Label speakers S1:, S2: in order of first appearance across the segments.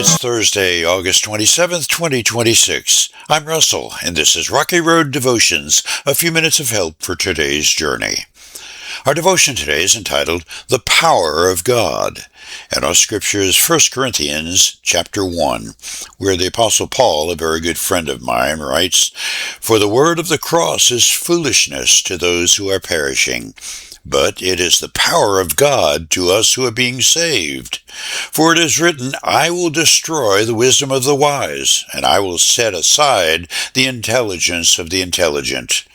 S1: It's Thursday, August 27th, 2026. I'm Russell, and this is Rocky Road Devotions, a few minutes of help for today's journey. Our devotion today is entitled, The Power of God, and our scripture is 1 Corinthians chapter 1, where the Apostle Paul, a very good friend of mine, writes, For the word of the cross is foolishness to those who are perishing, but it is the power of God to us who are being saved. For it is written, I will destroy the wisdom of the wise, and I will set aside the intelligence of the intelligent.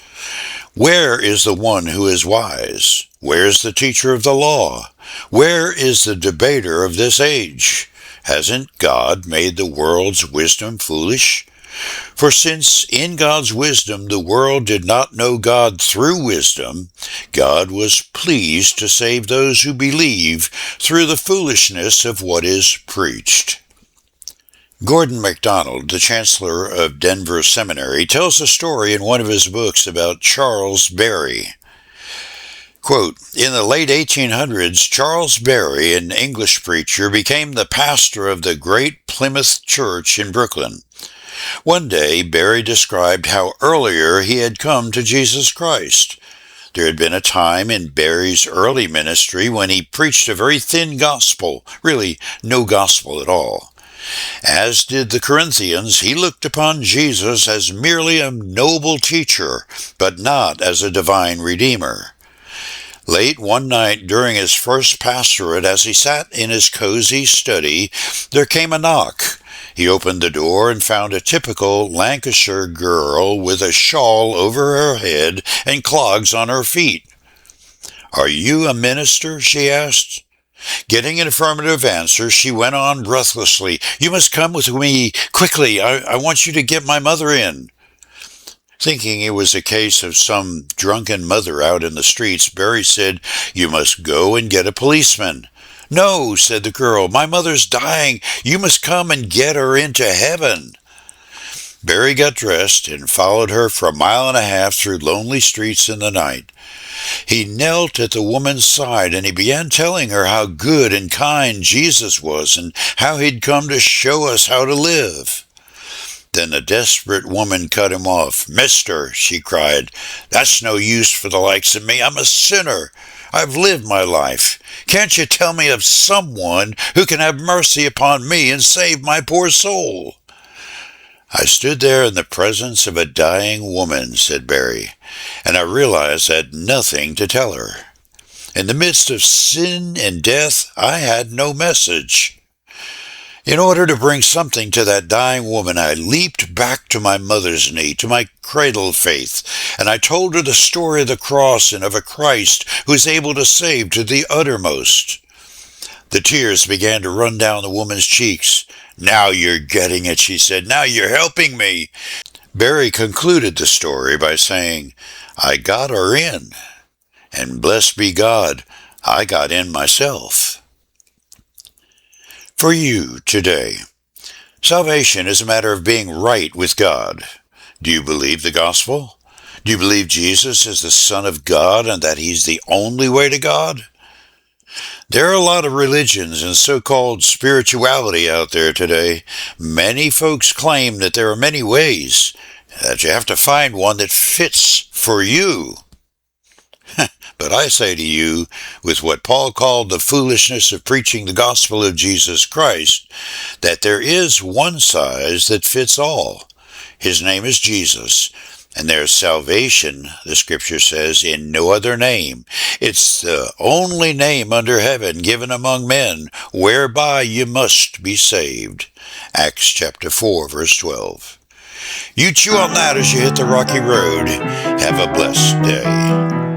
S1: Where is the one who is wise? Where is the teacher of the law? Where is the debater of this age? Hasn't God made the world's wisdom foolish? For since in God's wisdom the world did not know God through wisdom, God was pleased to save those who believe through the foolishness of what is preached. Gordon MacDonald, the chancellor of Denver Seminary, tells a story in one of his books about Charles Berry. Quote, in the late 1800s, Charles Berry, an English preacher, became the pastor of the Great Plymouth Church in Brooklyn. One day, Berry described how earlier he had come to Jesus Christ. There had been a time in Berry's early ministry when he preached a very thin gospel, really no gospel at all. As did the Corinthians, he looked upon Jesus as merely a noble teacher, but not as a divine redeemer. Late one night during his first pastorate, as he sat in his cozy study, there came a knock. He opened the door and found a typical Lancashire girl with a shawl over her head and clogs on her feet. Are you a minister? She asked. Getting an affirmative answer, she went on breathlessly. You must come with me quickly. I want you to get my mother in. Thinking it was a case of some drunken mother out in the streets, Berry said, You must go and get a policeman. No, said the girl, my mother's dying. You must come and get her into heaven. Berry got dressed and followed her for a mile and a half through lonely streets in the night. He knelt at the woman's side and he began telling her how good and kind Jesus was and how he'd come to show us how to live. Then the desperate woman cut him off. Mister, she cried, that's no use for the likes of me. I'm a sinner. I've lived my life. Can't you tell me of someone who can have mercy upon me and save my poor soul? I stood there in the presence of a dying woman, said Berry, and I realized I had nothing to tell her. In the midst of sin and death, I had no message. In order to bring something to that dying woman, I leaped back to my mother's knee, to my cradle faith, and I told her the story of the cross and of a Christ who is able to save to the uttermost. The tears began to run down the woman's cheeks. Now you're getting it, she said. Now you're helping me. Berry concluded the story by saying, I got her in, and blessed be God, I got in myself. For you today, salvation is a matter of being right with God. Do you believe the gospel? Do you believe Jesus is the Son of God and that he's the only way to God? There are a lot of religions and so-called spirituality out there today. Many folks claim that there are many ways, that you have to find one that fits for you. But I say to you, with what Paul called the foolishness of preaching the gospel of Jesus Christ, that there is one size that fits all. His name is Jesus, and there is salvation, the scripture says, in no other name. It's the only name under heaven given among men, whereby you must be saved. Acts chapter 4, verse 12. You chew on that as you hit the rocky road. Have a blessed day.